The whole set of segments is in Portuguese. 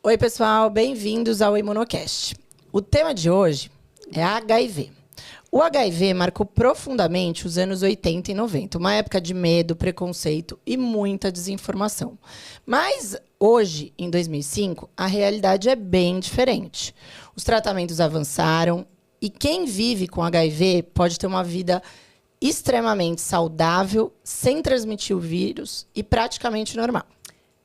Oi, pessoal, bem-vindos ao Imunocast. O tema de hoje é HIV. O HIV marcou profundamente os anos 80 e 90, uma época de medo, preconceito e muita desinformação. Mas hoje, em 2005, a realidade é bem diferente. Os tratamentos avançaram e quem vive com HIV pode ter uma vida extremamente saudável, sem transmitir o vírus e praticamente normal.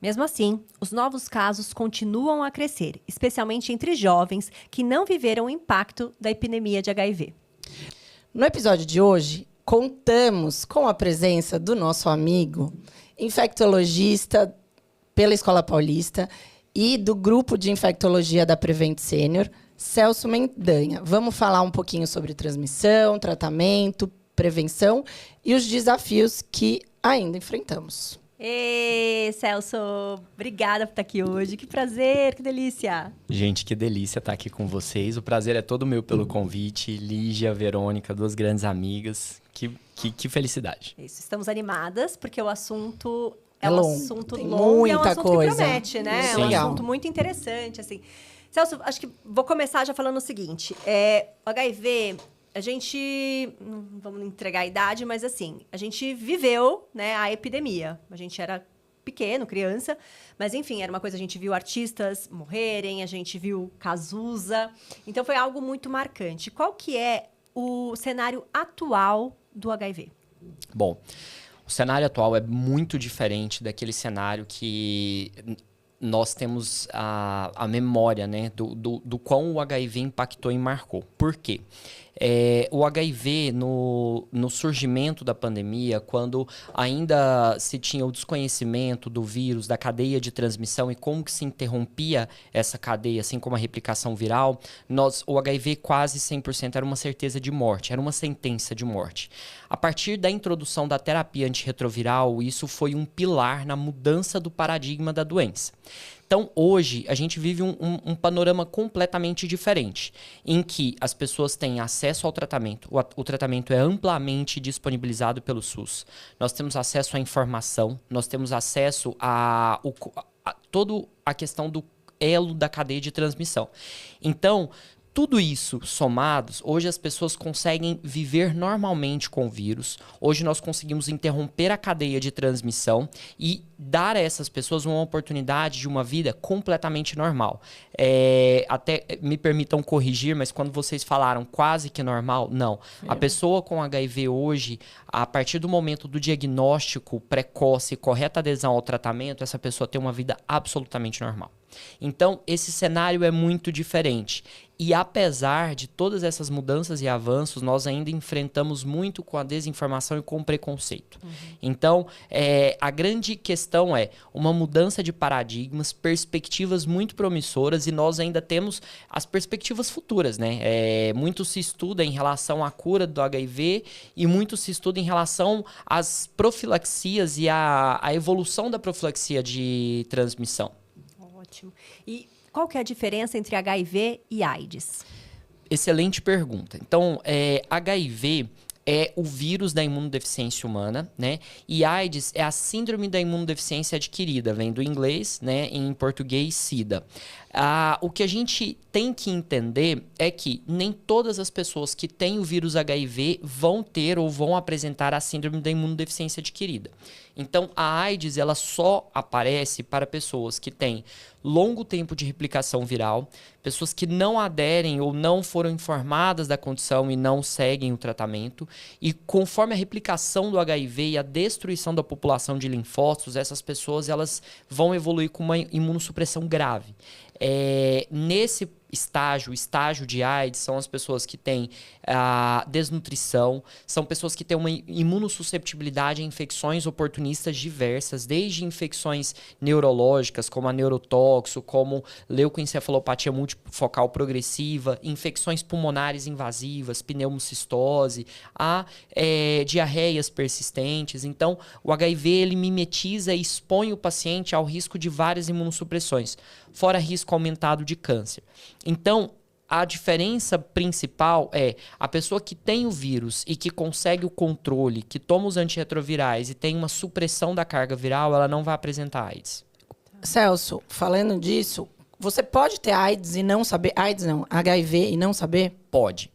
Mesmo assim, os novos casos continuam a crescer, especialmente entre jovens que não viveram o impacto da epidemia de HIV. No episódio de hoje, contamos com a presença do nosso amigo, infectologista pela Escola Paulista e do grupo de infectologia da Prevent Senior, Celso Mendanha. Vamos falar um pouquinho sobre transmissão, tratamento, prevenção e os desafios que ainda enfrentamos. Ê, Celso, obrigada por estar aqui hoje. Que prazer, que delícia. Gente, que delícia estar aqui com vocês. O prazer é todo meu pelo convite. Lígia, Verônica, duas grandes amigas. Que felicidade. Isso, estamos animadas porque o assunto é um longo, assunto tem longo e é um muita assunto coisa. que promete, né? Sim. É um Legal. assunto muito interessante, assim. Celso, acho que vou começar já falando o seguinte. O HIV... A gente, não vamos entregar a idade, mas assim, a gente viveu, né, a epidemia. A gente era pequeno, criança, mas enfim, era uma coisa, a gente viu artistas morrerem, a gente viu Cazuza. Então, foi algo muito marcante. Qual que é o cenário atual do HIV? Bom, o cenário atual é muito diferente daquele cenário que nós temos a memória, né, do quão o HIV impactou e marcou. Por quê? O HIV, no surgimento da pandemia, quando ainda se tinha o desconhecimento do vírus, da cadeia de transmissão e como que se interrompia essa cadeia, assim como a replicação viral, o HIV quase 100% era uma certeza de morte, era uma sentença de morte. A partir da introdução da terapia antirretroviral, isso foi um pilar na mudança do paradigma da doença. Então, hoje, a gente vive um panorama completamente diferente, em que as pessoas têm acesso ao tratamento, o tratamento é amplamente disponibilizado pelo SUS, nós temos acesso à informação, nós temos acesso a toda a questão do elo da cadeia de transmissão. Então, tudo isso somados, hoje as pessoas conseguem viver normalmente com o vírus. Hoje nós conseguimos interromper a cadeia de transmissão e dar a essas pessoas uma oportunidade de uma vida completamente normal. Até me permitam corrigir, mas quando vocês falaram quase que normal, não. A pessoa com HIV hoje, a partir do momento do diagnóstico precoce e correta adesão ao tratamento, essa pessoa tem uma vida absolutamente normal. Então, esse cenário é muito diferente. E apesar de todas essas mudanças e avanços, nós ainda enfrentamos muito com a desinformação e com o preconceito. Uhum. Então, a grande questão é uma mudança de paradigmas, perspectivas muito promissoras, e nós ainda temos as perspectivas futuras, né? Muito se estuda em relação à cura do HIV e muito se estuda em relação às profilaxias e à evolução da profilaxia de transmissão. Ótimo. E qual que é a diferença entre HIV e AIDS? Excelente pergunta. Então, HIV é o vírus da imunodeficiência humana, né? E AIDS é a síndrome da imunodeficiência adquirida, vem do inglês, né? Em português, SIDA. O que a gente tem que entender é que nem todas as pessoas que têm o vírus HIV vão ter ou vão apresentar a síndrome da imunodeficiência adquirida. Então, a AIDS ela só aparece para pessoas que têm longo tempo de replicação viral, pessoas que não aderem ou não foram informadas da condição e não seguem o tratamento. E conforme a replicação do HIV e a destruição da população de linfócitos, essas pessoas elas vão evoluir com uma imunossupressão grave. Nesse estágio de AIDS, são as pessoas que têm desnutrição, são pessoas que têm uma imunossusceptibilidade a infecções oportunistas diversas, desde infecções neurológicas, como a neurotóxico, como leucoencefalopatia multifocal progressiva, infecções pulmonares invasivas, pneumocistose, diarreias persistentes. Então, o HIV ele mimetiza e expõe o paciente ao risco de várias imunossupressões, fora risco aumentado de câncer. Então, a diferença principal é a pessoa que tem o vírus e que consegue o controle, que toma os antirretrovirais e tem uma supressão da carga viral, ela não vai apresentar AIDS. Celso, falando disso, você pode ter AIDS e não saber... AIDS não, HIV e não saber? Pode.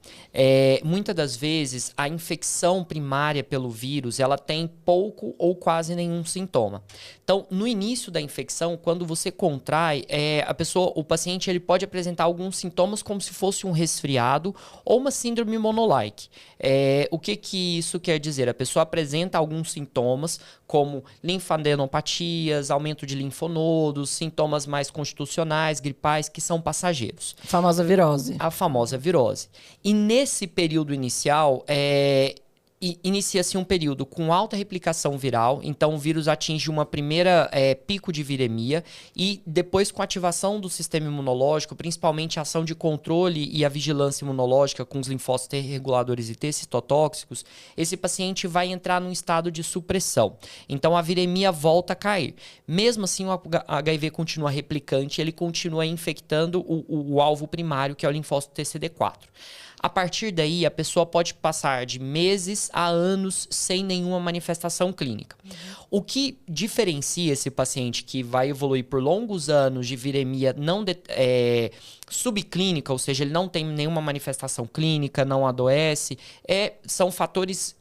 Muitas das vezes, a infecção primária pelo vírus, ela tem pouco ou quase nenhum sintoma. Então, no início da infecção, quando você contrai, o paciente ele pode apresentar alguns sintomas como se fosse um resfriado ou uma síndrome monolike. O que isso quer dizer? A pessoa apresenta alguns sintomas como linfadenopatias, aumento de linfonodos, sintomas mais constitucionais, gripais, que são passageiros. A famosa virose. A famosa virose. E nesse período inicial, inicia-se um período com alta replicação viral, então o vírus atinge uma primeira pico de viremia e depois com a ativação do sistema imunológico, principalmente a ação de controle e a vigilância imunológica com os linfócitos T reguladores e T citotóxicos, esse paciente vai entrar num estado de supressão. Então a viremia volta a cair. Mesmo assim, o HIV continua replicante, ele continua infectando o alvo primário, que é o linfócito TCD4. A partir daí, a pessoa pode passar de meses a anos sem nenhuma manifestação clínica. O que diferencia esse paciente que vai evoluir por longos anos de viremia subclínica, ou seja, ele não tem nenhuma manifestação clínica, não adoece, são fatores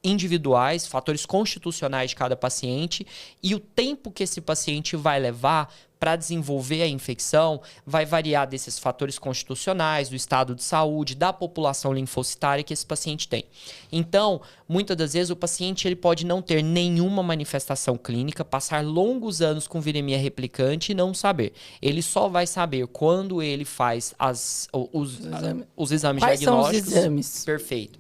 individuais, fatores constitucionais de cada paciente, e o tempo que esse paciente vai levar para desenvolver a infecção vai variar desses fatores constitucionais, do estado de saúde, da população linfocitária que esse paciente tem. Então, muitas das vezes o paciente ele pode não ter nenhuma manifestação clínica, passar longos anos com viremia replicante e não saber. Ele só vai saber quando ele faz os exames Quais diagnósticos. São os exames? Perfeito.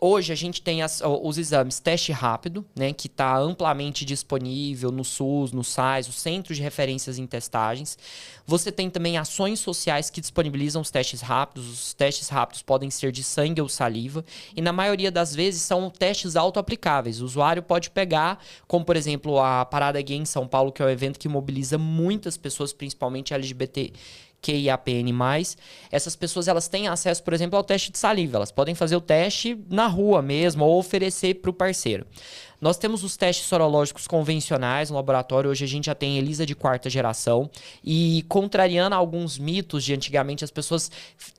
Hoje a gente tem os exames teste rápido, né, que está amplamente disponível no SUS, no SAIS, os centros de referências em testagens. Você tem também ações sociais que disponibilizam os testes rápidos. Os testes rápidos podem ser de sangue ou saliva e na maioria das vezes são testes auto-aplicáveis. O usuário pode pegar, como por exemplo a Parada Gay em São Paulo, que é um evento que mobiliza muitas pessoas, principalmente LGBT, QIAPN+. Essas pessoas elas têm acesso, por exemplo, ao teste de saliva. Elas podem fazer o teste na rua mesmo ou oferecer para o parceiro. Nós temos os testes sorológicos convencionais no laboratório. Hoje a gente já tem ELISA de 4ª geração. E contrariando alguns mitos de antigamente, as pessoas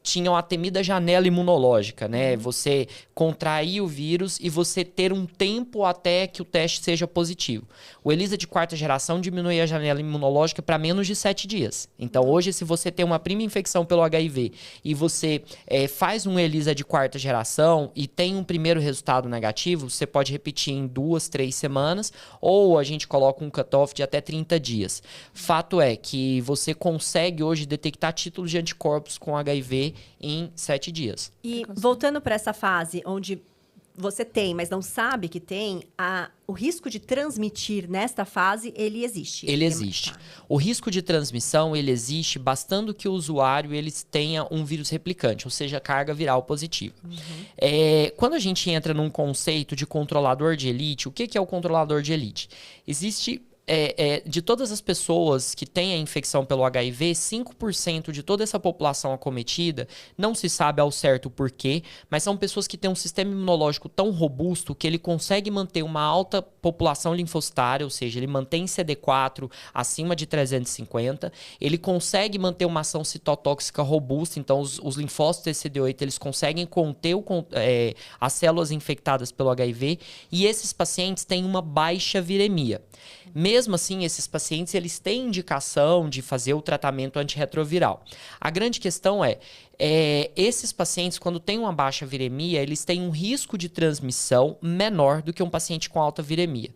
tinham a temida janela imunológica, né? Você contrair o vírus e você ter um tempo até que o teste seja positivo. O ELISA de 4ª geração diminui a janela imunológica para menos de 7 dias. Então hoje, se você tem uma prima infecção pelo HIV e você faz um ELISA de 4ª geração e tem um primeiro resultado negativo, você pode repetir em 2-3 semanas, ou a gente coloca um cutoff de até 30 dias. Fato é que você consegue hoje detectar títulos de anticorpos com HIV em 7 dias. E voltando para essa fase onde você tem, mas não sabe que tem, o risco de transmitir nesta fase, ele existe. Ele existe. O risco de transmissão, ele existe bastando que o usuário ele tenha um vírus replicante, ou seja, carga viral positiva. Quando a gente entra num conceito de controlador de elite, o que é o controlador de elite? Existe... de todas as pessoas que têm a infecção pelo HIV, 5% de toda essa população acometida, não se sabe ao certo o porquê, mas são pessoas que têm um sistema imunológico tão robusto que ele consegue manter uma alta população linfocitária, ou seja, ele mantém CD4 acima de 350, ele consegue manter uma ação citotóxica robusta, então os linfócitos TCD8 eles conseguem conter as células infectadas pelo HIV, e esses pacientes têm uma baixa viremia. Mesmo assim, esses pacientes eles têm indicação de fazer o tratamento antirretroviral. A grande questão esses pacientes, quando têm uma baixa viremia, eles têm um risco de transmissão menor do que um paciente com alta viremia.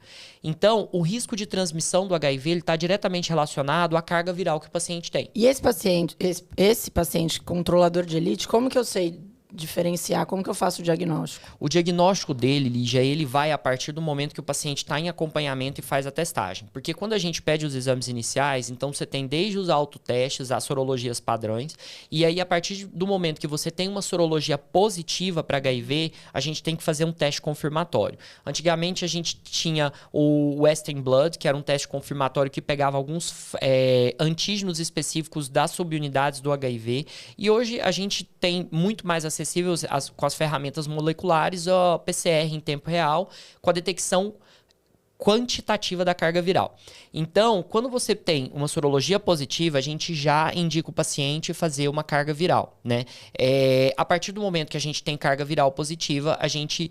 Então, o risco de transmissão do HIV está diretamente relacionado à carga viral que o paciente tem. E esse paciente controlador de elite, como que eu sei diferenciar? Como que eu faço o diagnóstico? O diagnóstico dele, Lígia, ele vai a partir do momento que o paciente está em acompanhamento e faz a testagem. Porque quando a gente pede os exames iniciais, então você tem desde os autotestes, as sorologias padrões, e aí a partir do momento que você tem uma sorologia positiva para HIV, a gente tem que fazer um teste confirmatório. Antigamente a gente tinha o Western Blood, que era um teste confirmatório que pegava alguns antígenos específicos das subunidades do HIV, e hoje a gente tem muito mais acessível com as ferramentas moleculares, a PCR em tempo real, com a detecção quantitativa da carga viral. Então, quando você tem uma sorologia positiva, a gente já indica o paciente fazer uma carga viral, né? A partir do momento que a gente tem carga viral positiva, a gente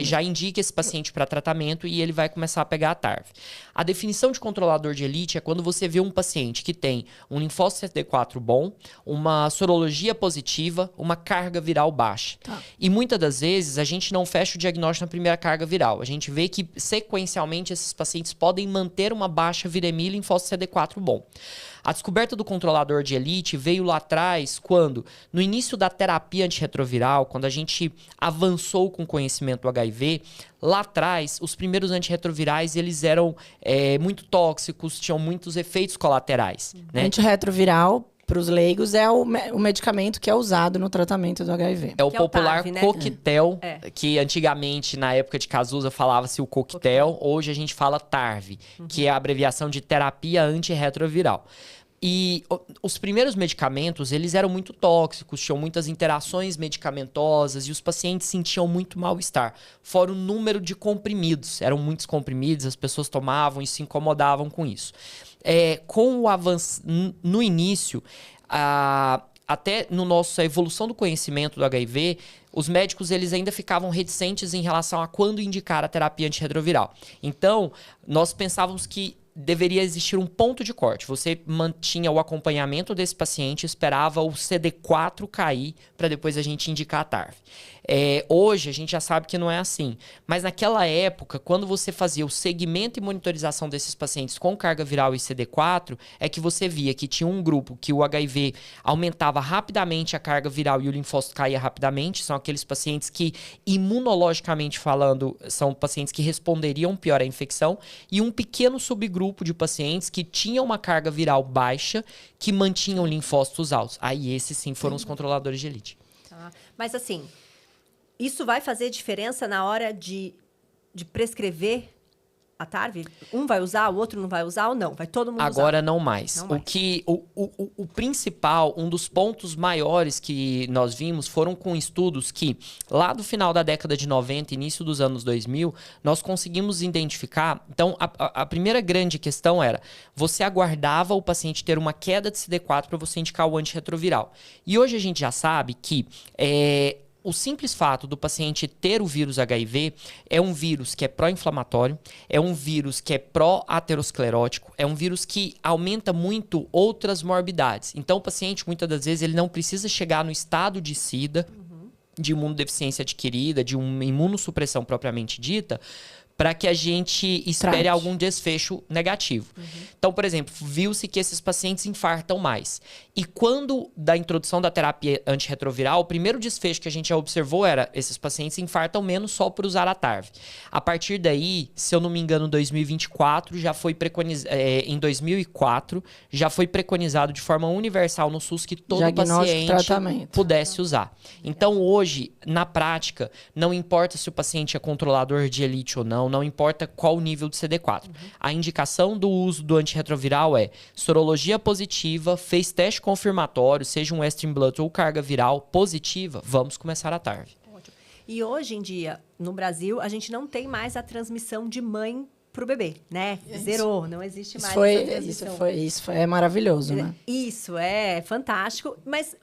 já indica esse paciente para tratamento e ele vai começar a pegar a TARV. A definição de controlador de elite é quando você vê um paciente que tem um linfócito CD4 bom, uma sorologia positiva, uma carga viral baixa. Tá. E muitas das vezes a gente não fecha o diagnóstico na primeira carga viral. A gente vê que sequencialmente esses pacientes podem manter uma baixa viremia e linfócito CD4 bom. A descoberta do controlador de elite veio lá atrás quando, no início da terapia antirretroviral, quando a gente avançou com o conhecimento do HIV, lá atrás, os primeiros antirretrovirais eles eram muito tóxicos, tinham muitos efeitos colaterais. Né? Antirretroviral, para os leigos, é o medicamento que é usado no tratamento do HIV. É o popular TARV, né? Coquetel, que antigamente, na época de Cazuza, falava-se o coquetel. Hoje a gente fala TARV, que é a abreviação de terapia antirretroviral. E os primeiros medicamentos, eles eram muito tóxicos, tinham muitas interações medicamentosas e os pacientes sentiam muito mal-estar. Fora o número de comprimidos, eram muitos comprimidos, as pessoas tomavam e se incomodavam com isso. Com o avanço, no início, até no nossa evolução do conhecimento do HIV, os médicos eles ainda ficavam reticentes em relação a quando indicar a terapia antirretroviral. Então, nós pensávamos que deveria existir um ponto de corte. Você mantinha o acompanhamento desse paciente, esperava o CD4 cair para depois a gente indicar a TARV. Hoje a gente já sabe que não é assim. Mas naquela época, quando você fazia o segmento e monitorização desses pacientes com carga viral e CD4, é que você via que tinha um grupo que o HIV aumentava rapidamente a carga viral e o linfócito caía rapidamente. São aqueles pacientes que, imunologicamente falando, são pacientes que responderiam pior à infecção. E um pequeno subgrupo de pacientes que tinham uma carga viral baixa, que mantinham linfócitos altos. Aí esses sim foram os controladores de elite. Tá. Mas assim, isso vai fazer diferença na hora de prescrever a TARV? Um vai usar, o outro não vai usar ou não? Vai todo mundo usar? Agora não mais. O principal, um dos pontos maiores que nós vimos foram com estudos que, lá do final da década de 90, início dos anos 2000, nós conseguimos identificar. Então, a primeira grande questão era, você aguardava o paciente ter uma queda de CD4 para você indicar o antirretroviral. E hoje a gente já sabe que o simples fato do paciente ter o vírus HIV é um vírus que é pró-inflamatório, é um vírus que é pró-aterosclerótico, é um vírus que aumenta muito outras morbidades. Então, o paciente, muitas das vezes, ele não precisa chegar no estado de SIDA, de imunodeficiência adquirida, de uma imunossupressão propriamente dita, para que a gente espere algum desfecho negativo. Então, por exemplo, viu-se que esses pacientes infartam mais. E quando da introdução da terapia antirretroviral, o primeiro desfecho que a gente já observou era esses pacientes infartam menos só por usar a TARV. A partir daí, se eu não me engano, em 2024, já foi em 2004, já foi preconizado de forma universal no SUS que todo paciente pudesse usar. Então, hoje, na prática, não importa se o paciente é controlador de elite ou não importa qual o nível de CD4. A indicação do uso do antirretroviral é sorologia positiva, fez teste confirmatório, seja um Western Blot ou carga viral positiva, vamos começar a TARV. Ótimo. E hoje em dia, no Brasil, a gente não tem mais a transmissão de mãe para o bebê, né? Zerou, não existe mais essa transmissão. Isso foi maravilhoso, né? Isso, é fantástico. Mas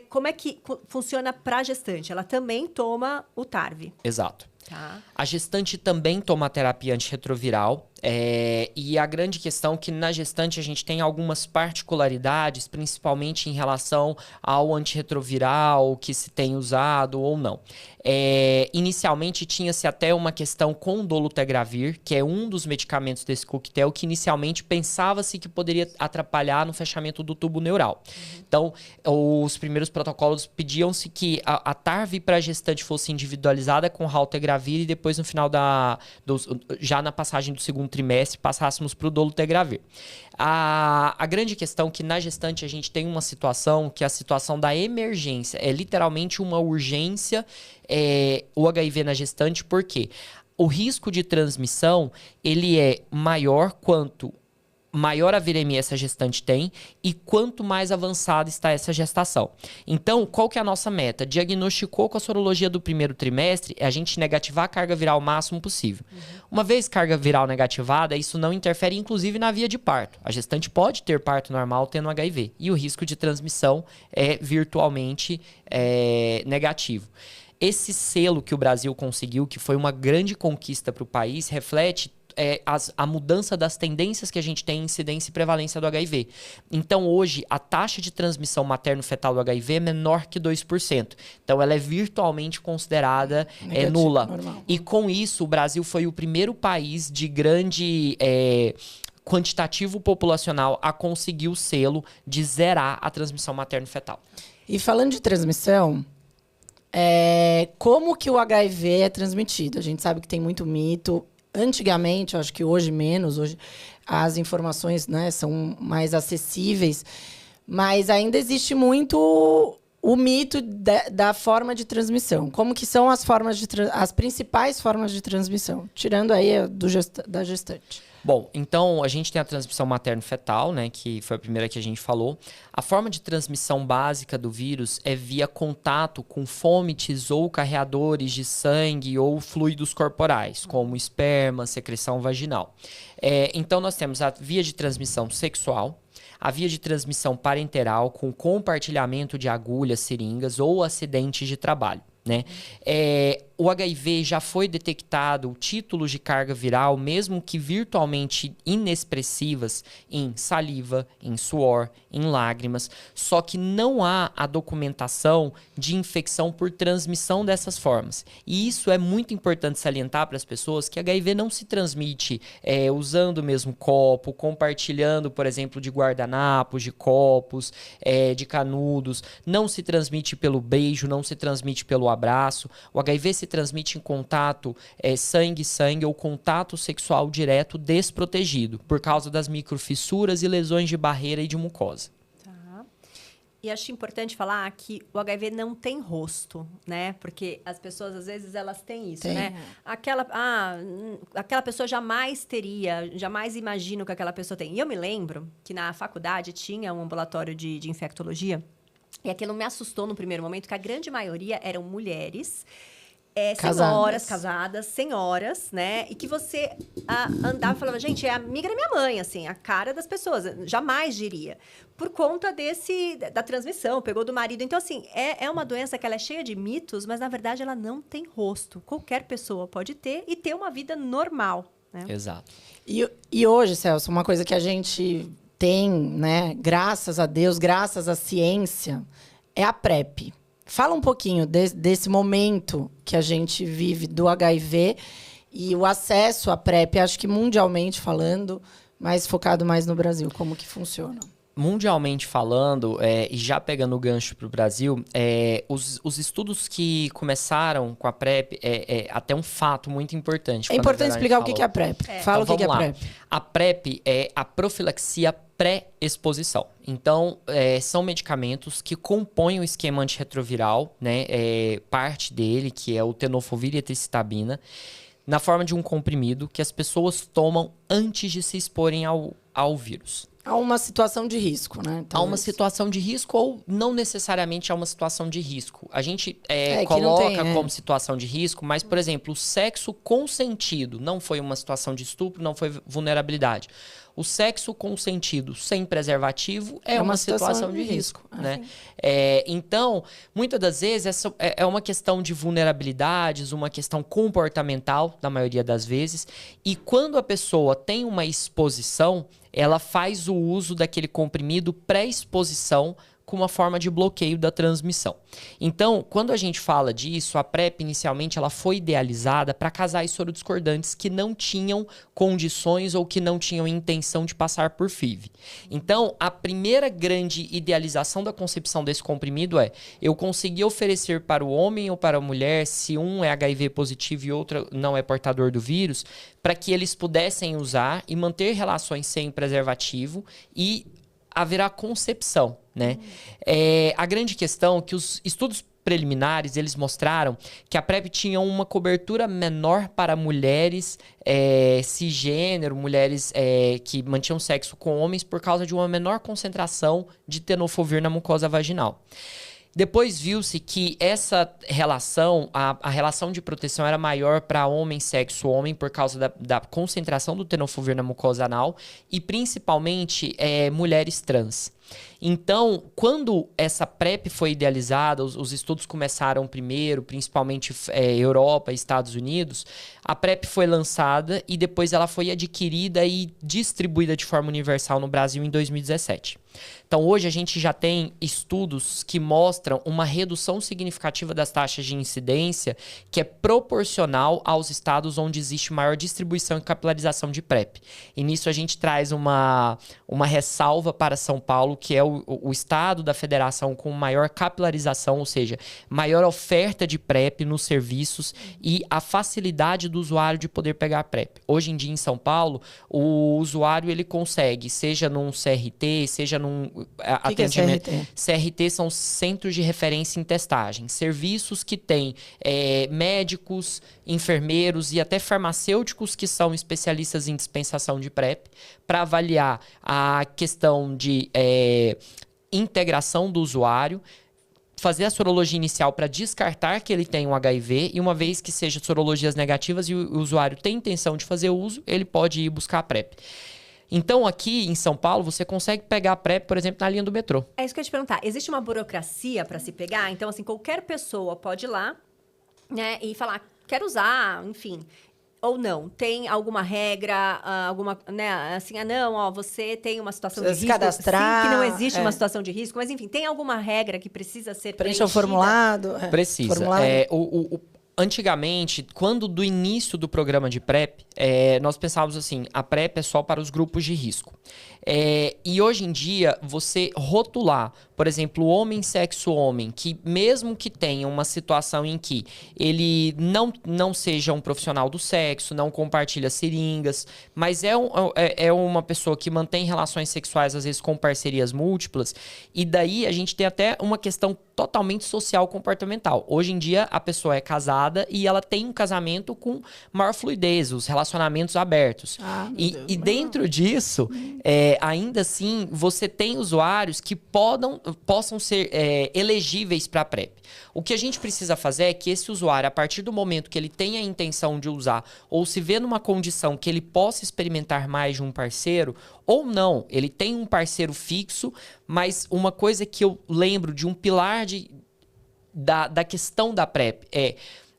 como é que funciona para a gestante? Ela também toma o TARV? Exato. Tá. A gestante também toma terapia antirretroviral. E a grande questão é que na gestante a gente tem algumas particularidades, principalmente em relação ao antirretroviral que se tem usado ou não. Inicialmente tinha-se até uma questão com o dolutegravir, que é um dos medicamentos desse coquetel, que inicialmente pensava-se que poderia atrapalhar no fechamento do tubo neural. Então, os primeiros protocolos pediam-se que a TARV para a gestante fosse individualizada com raltegravir e depois no final já na passagem do segundo trimestre passássemos para o dolutegravir. A grande questão é que na gestante a gente tem uma situação que é a situação da emergência. É literalmente uma urgência o HIV na gestante, porque o risco de transmissão ele é maior quanto maior a viremia essa gestante tem e quanto mais avançada está essa gestação. Então, qual que é a nossa meta? Diagnosticou com a sorologia do primeiro trimestre, é a gente negativar a carga viral o máximo possível. Uma vez carga viral negativada, isso não interfere inclusive na via de parto. A gestante pode ter parto normal tendo HIV e o risco de transmissão é virtualmente negativo. Esse selo que o Brasil conseguiu, que foi uma grande conquista para o país, reflete a mudança das tendências que a gente tem em incidência e prevalência do HIV. Então, hoje, a taxa de transmissão materno-fetal do HIV é menor que 2%. Então, ela é virtualmente considerada nula. Normal. E com isso, o Brasil foi o primeiro país de grande quantitativo populacional a conseguir o selo de zerar a transmissão materno-fetal. E falando de transmissão, como que o HIV é transmitido? A gente sabe que tem muito mito. Antigamente, eu acho que hoje menos, hoje as informações, né, são mais acessíveis, mas ainda existe muito o mito da forma de transmissão. Como que são as principais formas de transmissão, tirando aí da gestante? Bom, então a gente tem a transmissão materno-fetal, né, que foi a primeira que a gente falou. A forma de transmissão básica do vírus é via contato com fômites ou carreadores de sangue ou fluidos corporais, como esperma, secreção vaginal. Então nós temos a via de transmissão sexual, a via de transmissão parenteral com compartilhamento de agulhas, seringas ou acidentes de trabalho. Né? O HIV já foi detectado títulos de carga viral, mesmo que virtualmente inexpressivas, em saliva, em suor, em lágrimas, só que não há a documentação de infecção por transmissão dessas formas. E isso é muito importante salientar para as pessoas que HIV não se transmite usando o mesmo copo, compartilhando, por exemplo, de guardanapos, de copos, de canudos, não se transmite pelo beijo, não se transmite pelo abraço. O HIV se transmite em contato sangue-sangue ou contato sexual direto desprotegido, por causa das microfissuras e lesões de barreira e de mucosa. Tá. E acho importante falar que o HIV não tem rosto, né? Porque as pessoas, às vezes, elas têm isso, né? Aquela pessoa jamais imagina o que aquela pessoa tem. E eu me lembro que na faculdade tinha um ambulatório de infectologia. E aquilo me assustou no primeiro momento, que a grande maioria eram mulheres, senhoras, casadas, senhoras, né? E que você andava e falava, gente, é amiga da minha mãe, assim, a cara das pessoas. Jamais diria. Por conta da transmissão, pegou do marido. Então, assim, é uma doença que ela é cheia de mitos, mas, na verdade, ela não tem rosto. Qualquer pessoa pode ter e ter uma vida normal, né? Exato. E hoje, Celso, uma coisa que a gente tem, né, graças a Deus, graças à ciência, é a PrEP. Fala um pouquinho desse momento que a gente vive do HIV e o acesso à PrEP, acho que mundialmente falando, mas focado mais no Brasil. Como que funciona? Mundialmente falando, e já pegando o gancho para o Brasil, os estudos que começaram com a PrEP até um fato muito importante. É importante explicar o que é a PrEP. Fala então, o que é a PrEP. A PrEP é a profilaxia pré-exposição. Então, são medicamentos que compõem o esquema antirretroviral, né? Parte dele, que é o tenofovir e a tricitabina, na forma de um comprimido que as pessoas tomam antes de se exporem ao vírus. Há uma situação de risco, né? Há uma situação de risco ou não necessariamente há uma situação de risco. A gente coloca como situação de risco, mas, por exemplo, o sexo consentido não foi uma situação de estupro, não foi vulnerabilidade. o sexo consentido sem preservativo é uma situação de risco, né? Então, muitas das vezes, essa é uma questão de vulnerabilidades, uma questão comportamental, na maioria das vezes, e quando a pessoa tem uma exposição, ela faz o uso daquele comprimido pré-exposição com uma forma de bloqueio da transmissão. Então, quando a gente fala disso, a PrEP inicialmente ela foi idealizada para casais sorodiscordantes que não tinham condições ou que não tinham intenção de passar por FIV. Então, a primeira grande idealização da concepção desse comprimido é: eu consegui oferecer para o homem ou para a mulher, se um é HIV positivo e outro não é portador do vírus, para que eles pudessem usar e manter relações sem preservativo e haverá concepção, né? A grande questão é que os estudos preliminares, eles mostraram que a PrEP tinha uma cobertura menor para mulheres cisgênero, mulheres que mantinham sexo com homens por causa de uma menor concentração de tenofovir na mucosa vaginal. Depois viu-se que essa relação, a relação de proteção era maior para homem, sexo homem, por causa da concentração do tenofovir na mucosa anal e principalmente mulheres trans. Então, quando essa PrEP foi idealizada, os estudos começaram primeiro, principalmente Europa e Estados Unidos, a PrEP foi lançada e depois ela foi adquirida e distribuída de forma universal no Brasil em 2017. Então, hoje a gente já tem estudos que mostram uma redução significativa das taxas de incidência que é proporcional aos estados onde existe maior distribuição e capilarização de PrEP. E nisso a gente traz uma ressalva para São Paulo, que é o estado da federação com maior capilarização, ou seja, maior oferta de PrEP nos serviços e a facilidade do usuário de poder pegar PrEP. Hoje em dia, em São Paulo, o usuário ele consegue, seja num CRT, seja num atendimento... Que é CRT? CRT são centros de referência em testagem, serviços que têm médicos, enfermeiros e até farmacêuticos que são especialistas em dispensação de PrEP para avaliar a questão de integração do usuário, fazer a sorologia inicial para descartar que ele tem um HIV e uma vez que sejam sorologias negativas e o usuário tem intenção de fazer uso, ele pode ir buscar a PrEP. Então, aqui em São Paulo, você consegue pegar a PrEP, por exemplo, na linha do metrô. É isso que eu ia te perguntar. Existe uma burocracia para se pegar? Então, assim, qualquer pessoa pode ir lá, né, e falar, quero usar, enfim... Ou não? Tem alguma regra, alguma, né, assim, não, ó, você tem uma situação de risco. Cadastrar. Sim, que não existe uma situação de risco, mas enfim, tem alguma regra que precisa ser preencher o formulado? Precisa. Antigamente, quando do início do programa de PrEP, nós pensávamos assim, a PrEP é só para os grupos de risco. E hoje em dia, você rotular, por exemplo, o homem sexo homem, que mesmo que tenha uma situação em que ele não seja um profissional do sexo, não compartilha seringas, mas é uma pessoa que mantém relações sexuais, às vezes com parcerias múltiplas, e daí a gente tem até uma questão totalmente social comportamental. Hoje em dia, a pessoa é casada e ela tem um casamento com maior fluidez, os relacionamentos abertos. E dentro disso, ainda assim, você tem usuários que possam ser elegíveis para a PrEP. O que a gente precisa fazer é que esse usuário, a partir do momento que ele tem a intenção de usar, ou se vê numa condição que ele possa experimentar mais de um parceiro, ou não, ele tem um parceiro fixo, mas uma coisa que eu lembro de um pilar da questão da PrEP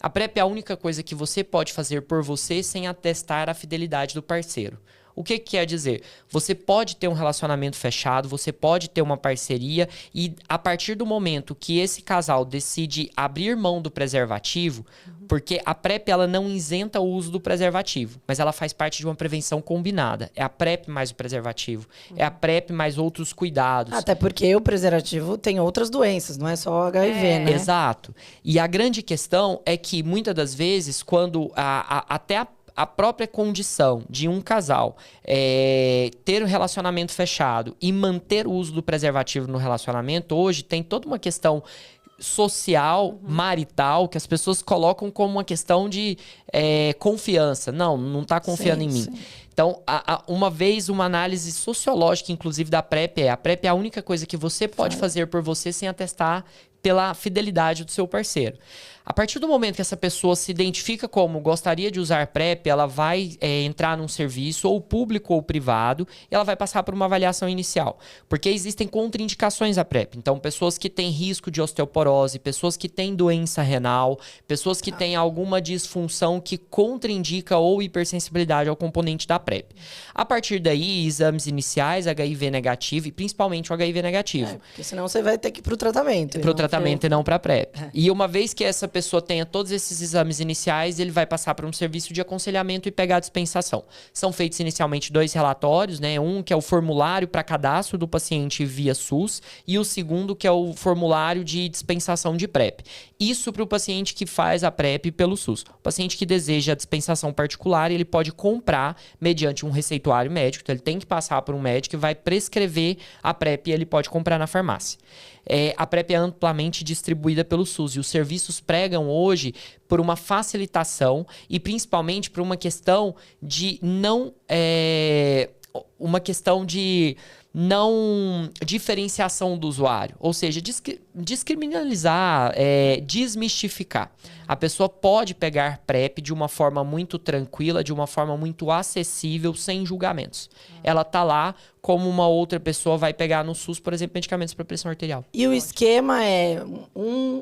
a PrEP é a única coisa que você pode fazer por você sem atestar a fidelidade do parceiro. O que quer dizer? Você pode ter um relacionamento fechado, você pode ter uma parceria e a partir do momento que esse casal decide abrir mão do preservativo, porque a PrEP ela não isenta o uso do preservativo, mas ela faz parte de uma prevenção combinada. É a PrEP mais o preservativo, é a PrEP mais outros cuidados. Até porque o preservativo tem outras doenças, não é só o HIV, né? Exato. E a grande questão é que muitas das vezes, quando até a própria condição de um casal ter um relacionamento fechado e manter o uso do preservativo no relacionamento, hoje tem toda uma questão social, marital, que as pessoas colocam como uma questão de confiança. Não está confiando em mim. Sim. Então, uma análise sociológica, inclusive, da PrEP a PrEP é a única coisa que você pode fazer por você sem atestar pela fidelidade do seu parceiro. A partir do momento que essa pessoa se identifica como gostaria de usar PrEP, ela vai entrar num serviço, ou público ou privado, e ela vai passar por uma avaliação inicial. Porque existem contraindicações à PrEP. Então, pessoas que têm risco de osteoporose, pessoas que têm doença renal, pessoas que têm alguma disfunção que contraindica ou hipersensibilidade ao componente da PrEP. A partir daí, exames iniciais, HIV negativo, e principalmente o HIV negativo. Porque senão você vai ter que ir pro tratamento. Pro tratamento e não pra PrEP. E uma vez que essa pessoa tenha todos esses exames iniciais, ele vai passar por um serviço de aconselhamento e pegar a dispensação. São feitos inicialmente 2 relatórios, né? Um que é o formulário para cadastro do paciente via SUS e o segundo que é o formulário de dispensação de PrEP. Isso para o paciente que faz a PrEP pelo SUS. O paciente que deseja a dispensação particular, ele pode comprar mediante um receituário médico, então ele tem que passar por um médico que vai prescrever a PrEP e ele pode comprar na farmácia. A PrEP é amplamente distribuída pelo SUS e os serviços pregam hoje por uma facilitação e principalmente por uma questão de não diferenciação do usuário, ou seja, descriminalizar, desmistificar. A pessoa pode pegar PrEP de uma forma muito tranquila, de uma forma muito acessível, sem julgamentos. Ela tá lá como uma outra pessoa vai pegar no SUS, por exemplo, medicamentos para pressão arterial. E o esquema é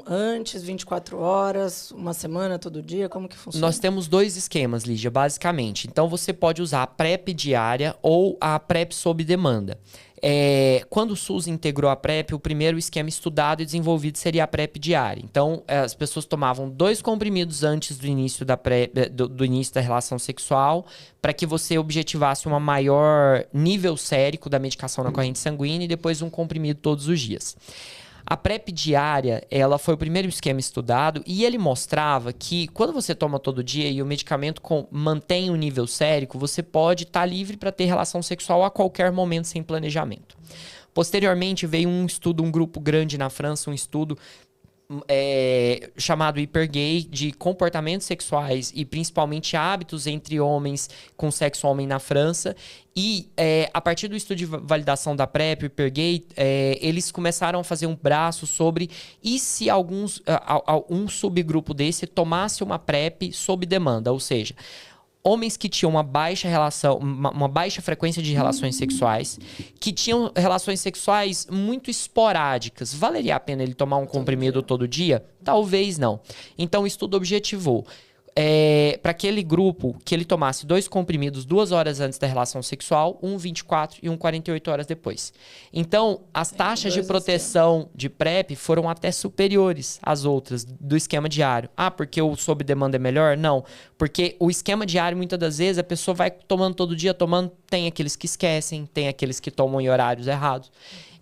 antes, 24 horas, uma semana, todo dia? Como que funciona? Nós temos 2 esquemas, Lígia, basicamente. Então, você pode usar a PrEP diária ou a PrEP sob demanda. Quando o SUS integrou a PrEP, o primeiro esquema estudado e desenvolvido seria a PrEP diária. Então, as pessoas tomavam 2 comprimidos antes do início da PrEP, do início da relação sexual, para que você objetivasse um maior nível sérico da medicação na corrente sanguínea e depois um comprimido todos os dias. A PrEP diária, ela foi o primeiro esquema estudado e ele mostrava que quando você toma todo dia e o medicamento mantém um nível sérico, você pode estar livre para ter relação sexual a qualquer momento sem planejamento. Posteriormente veio um grupo grande na França, um estudo chamado Hypergay, de comportamentos sexuais e principalmente hábitos entre homens com sexo homem na França. E a partir do estudo de validação da PrEP, Hypergay, eles começaram a fazer um braço sobre e se um subgrupo desse tomasse uma PrEP sob demanda, ou seja, homens que tinham uma baixa frequência de relações sexuais, que tinham relações sexuais muito esporádicas. Valeria a pena ele tomar um comprimido todo dia? Talvez não. Então, o estudo objetivou para aquele grupo que ele tomasse 2 comprimidos 2 horas antes da relação sexual, 24 e 48 horas depois. Então, as taxas de proteção de PrEP foram até superiores às outras do esquema diário. Porque o sob demanda é melhor? Não. Porque o esquema diário, muitas das vezes, a pessoa vai tomando todo dia, tem aqueles que esquecem, tem aqueles que tomam em horários errados.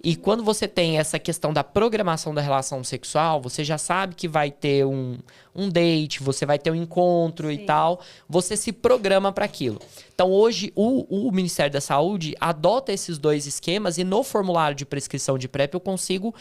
E quando você tem essa questão da programação da relação sexual, você já sabe que vai ter um date, você vai ter um encontro e tal, você se programa para aquilo. Então, hoje, o Ministério da Saúde adota esses 2 esquemas e no formulário de prescrição de PrEP eu consigo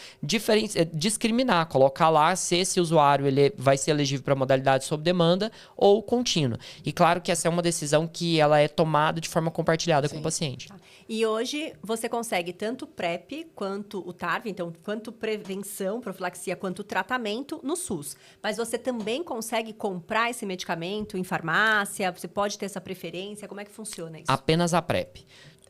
discriminar, colocar lá se esse usuário ele vai ser elegível para modalidade sob demanda ou contínua. E claro que essa é uma decisão que ela é tomada de forma compartilhada com o paciente. E hoje você consegue tanto PrEP quanto o TARV, então quanto prevenção, profilaxia, quanto tratamento no SUS. Mas você também consegue comprar esse medicamento em farmácia? Você pode ter essa preferência? Como é que funciona isso? Apenas a PrEP.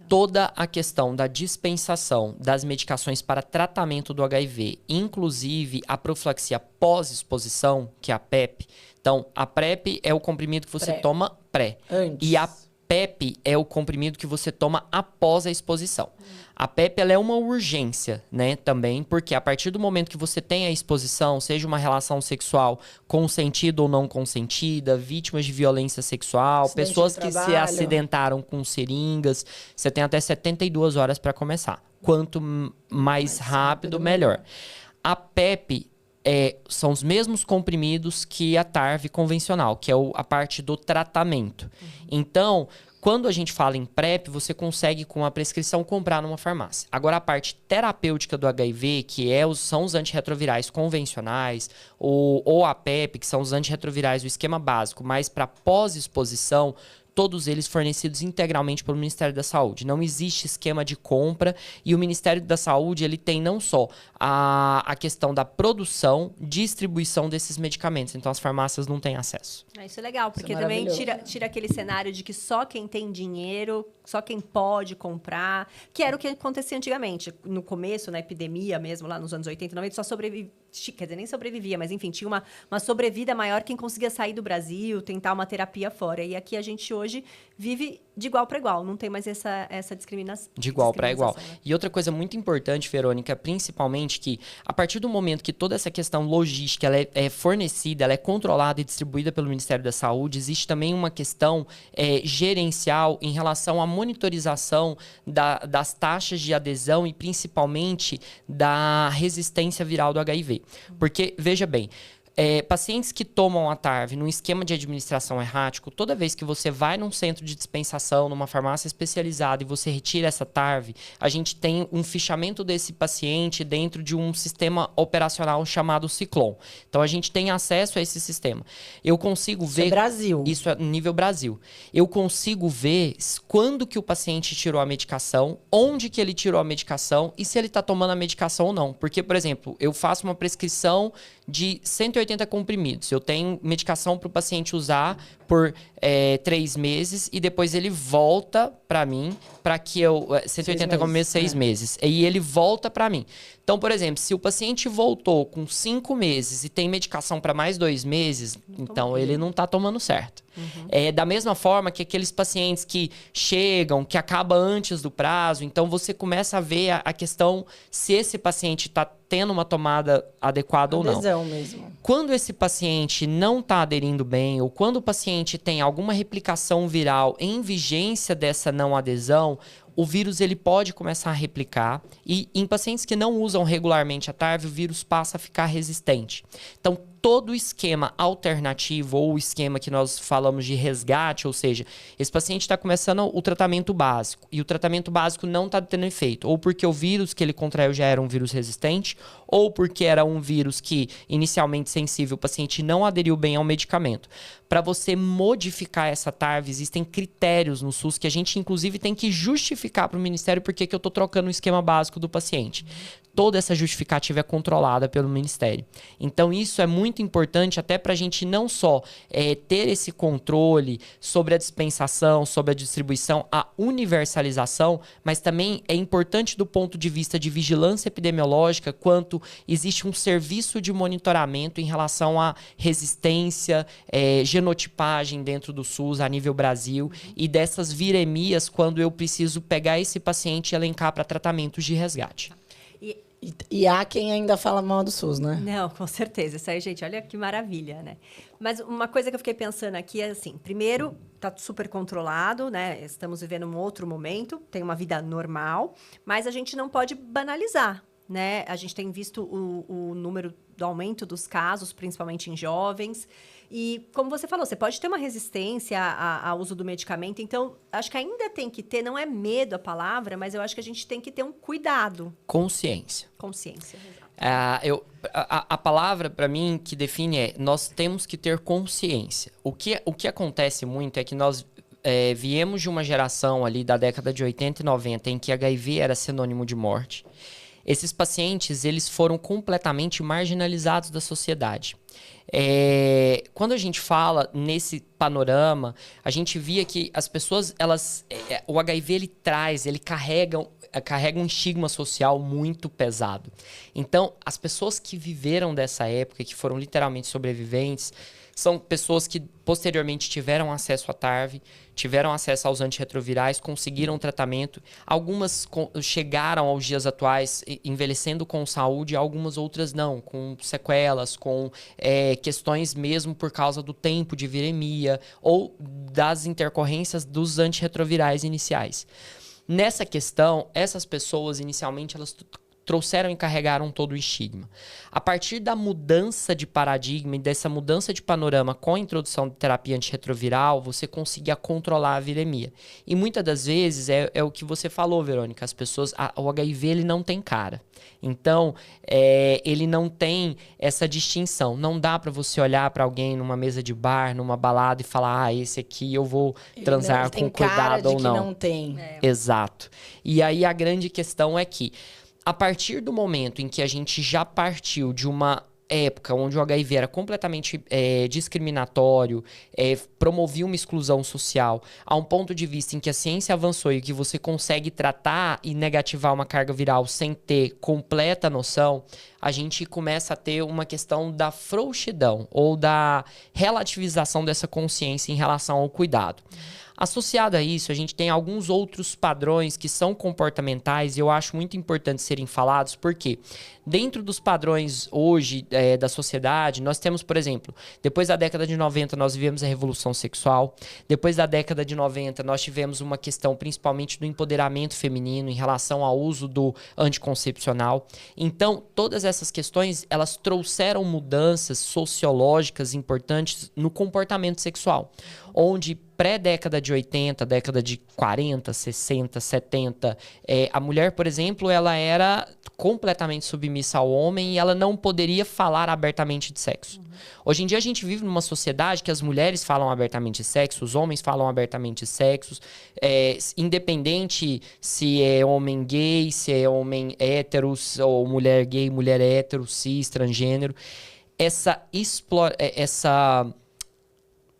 Toda a questão da dispensação das medicações para tratamento do HIV, inclusive a profilaxia pós-exposição, que é a PEP. Então, a PrEP é o comprimido que você toma pré. Antes. E a PEP é o comprimido que você toma após a exposição. A PEP ela é uma urgência, né, também, porque a partir do momento que você tem a exposição, seja uma relação sexual consentida ou não consentida, vítimas de violência sexual, pessoas que se acidentaram com seringas, você tem até 72 horas para começar. Quanto mais rápido, melhor. A PEP são os mesmos comprimidos que a TARV convencional, que é a parte do tratamento. Então, quando a gente fala em PrEP, você consegue, com a prescrição, comprar numa farmácia. Agora, a parte terapêutica do HIV, que são os antirretrovirais convencionais, ou a PEP, que são os antirretrovirais do esquema básico, mas para pós-exposição, todos eles fornecidos integralmente pelo Ministério da Saúde. Não existe esquema de compra e o Ministério da Saúde ele tem não só a questão da produção, distribuição desses medicamentos. Então, as farmácias não têm acesso. Isso é legal, porque é também tira aquele cenário de que só quem tem dinheiro, só quem pode comprar, que era o que acontecia antigamente. No começo, na epidemia mesmo, lá nos anos 80 e 90, só sobrevivia, quer dizer, nem sobrevivia, mas enfim, tinha uma sobrevida maior quem conseguia sair do Brasil, tentar uma terapia fora. E aqui a gente hoje vive de igual para igual, não tem mais essa discriminação. De igual para igual. Né? E outra coisa muito importante, Verônica, principalmente que a partir do momento que toda essa questão logística ela é fornecida, ela é controlada e distribuída pelo Ministério da Saúde, existe também uma questão gerencial em relação à monitorização das taxas de adesão e principalmente da resistência viral do HIV. Porque, veja bem, pacientes que tomam a TARV num esquema de administração errático, toda vez que você vai num centro de dispensação, numa farmácia especializada e você retira essa TARV, a gente tem um fichamento desse paciente dentro de um sistema operacional chamado Ciclone. Então, a gente tem acesso a esse sistema. Eu consigo ver... Isso é Brasil. Isso é nível Brasil. Eu consigo ver quando que o paciente tirou a medicação, onde que ele tirou a medicação e se ele está tomando a medicação ou não. Porque, por exemplo, eu faço uma prescrição de 180 comprimidos. Eu tenho medicação para o paciente usar por 3 meses e depois ele volta para mim para que eu... 180 comprimidos, 6 meses. E ele volta para mim. Então, por exemplo, se o paciente voltou com 5 meses e tem medicação para mais 2 meses, então ele não está tomando certo. Da mesma forma que aqueles pacientes que chegam, que acaba antes do prazo, então você começa a ver a questão se esse paciente está tendo uma tomada adequada ou não. Adesão mesmo. Quando esse paciente não está aderindo bem, ou quando o paciente tem alguma replicação viral em vigência dessa não adesão, o vírus ele pode começar a replicar e em pacientes que não usam regularmente a TARV, o vírus passa a ficar resistente. Então, todo o esquema alternativo ou o esquema que nós falamos de resgate, ou seja, esse paciente está começando o tratamento básico e o tratamento básico não está tendo efeito, ou porque o vírus que ele contraiu já era um vírus resistente, ou porque era um vírus que inicialmente sensível, o paciente não aderiu bem ao medicamento. Para você modificar essa TARV, existem critérios no SUS que a gente inclusive tem que justificar para o Ministério porque que eu estou trocando o esquema básico do paciente. Toda essa justificativa é controlada pelo Ministério. Então, isso é muito importante até para a gente não só ter esse controle sobre a dispensação, sobre a distribuição, a universalização, mas também é importante do ponto de vista de vigilância epidemiológica, quanto existe um serviço de monitoramento em relação à resistência, genotipagem dentro do SUS a nível Brasil e dessas viremias quando eu preciso pegar esse paciente e elencar para tratamentos de resgate. E há quem ainda fala mal do SUS, né? Não, com certeza. Isso aí, gente, olha que maravilha, né? Mas uma coisa que eu fiquei pensando aqui é assim, primeiro, tá super controlado, né? Estamos vivendo um outro momento, tem uma vida normal, mas a gente não pode banalizar, né? A gente tem visto o número do aumento dos casos, principalmente em jovens. E, como você falou, você pode ter uma resistência ao uso do medicamento. Então, acho que ainda tem que ter, não é medo a palavra, mas eu acho que a gente tem que ter um cuidado. Consciência. Consciência, exato. A palavra, para mim, que define nós temos que ter consciência. O que acontece muito é que nós viemos de uma geração ali da década de 80 e 90 em que HIV era sinônimo de morte. Esses pacientes, eles foram completamente marginalizados da sociedade. Quando a gente fala nesse panorama, a gente via que as pessoas, o HIV, ele carrega um estigma social muito pesado. Então, as pessoas que viveram dessa época, que foram literalmente sobreviventes, são pessoas que posteriormente tiveram acesso à TARV, tiveram acesso aos antirretrovirais, conseguiram tratamento. Algumas chegaram aos dias atuais envelhecendo com saúde, algumas outras não, com sequelas, com questões mesmo por causa do tempo de viremia ou das intercorrências dos antirretrovirais iniciais. Nessa questão, essas pessoas inicialmente elas trouxeram e carregaram todo o estigma. A partir da mudança de paradigma e dessa mudança de panorama com a introdução de terapia antirretroviral, você conseguia controlar a viremia. E muitas das vezes é o que você falou, Verônica, as pessoas, o HIV ele não tem cara. Então, ele não tem essa distinção. Não dá para você olhar para alguém numa mesa de bar, numa balada e falar, esse aqui eu vou transar com cuidado ou não. Não tem. Exato. E aí a grande questão é que, a partir do momento em que a gente já partiu de uma época onde o HIV era completamente discriminatório, promovia uma exclusão social, a um ponto de vista em que a ciência avançou e que você consegue tratar e negativar uma carga viral sem ter completa noção, a gente começa a ter uma questão da frouxidão ou da relativização dessa consciência em relação ao cuidado. Associado a isso, a gente tem alguns outros padrões que são comportamentais e eu acho muito importante serem falados, porque dentro dos padrões hoje da sociedade, nós temos, por exemplo, depois da década de 90 nós vivemos a revolução sexual, depois da década de 90 nós tivemos uma questão principalmente do empoderamento feminino em relação ao uso do anticoncepcional. Então, todas essas questões, elas trouxeram mudanças sociológicas importantes no comportamento sexual, onde pré-década de 80, década de 40, 60, 70, a mulher, por exemplo, ela era completamente submissa ao homem e ela não poderia falar abertamente de sexo. Hoje em dia a gente vive numa sociedade que as mulheres falam abertamente de sexo, os homens falam abertamente de sexo, independente se é homem gay, se é homem hétero, ou mulher gay, mulher hétero, cis, transgênero. Essa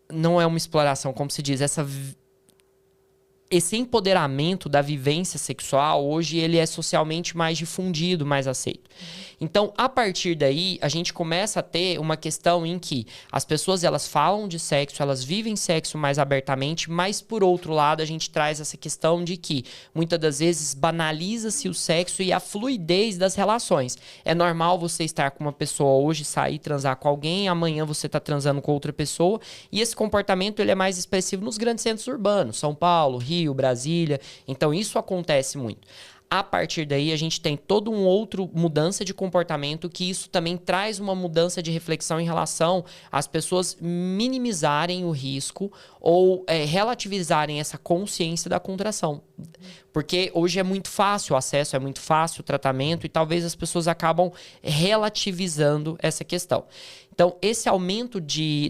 não é uma exploração, como se diz, esse empoderamento da vivência sexual, hoje ele é socialmente mais difundido, mais aceito. Então, a partir daí, a gente começa a ter uma questão em que as pessoas, elas falam de sexo, elas vivem sexo mais abertamente, mas, por outro lado, a gente traz essa questão de que, muitas das vezes, banaliza-se o sexo e a fluidez das relações. É normal você estar com uma pessoa hoje, sair, transar com alguém, amanhã você está transando com outra pessoa, e esse comportamento ele é mais expressivo nos grandes centros urbanos, São Paulo, Rio, Brasília. Então, isso acontece muito. A partir daí, a gente tem toda uma outra mudança de comportamento que isso também traz uma mudança de reflexão em relação às pessoas minimizarem o risco ou relativizarem essa consciência da contração. Porque hoje é muito fácil o acesso, é muito fácil o tratamento e talvez as pessoas acabam relativizando essa questão. Então, esse aumento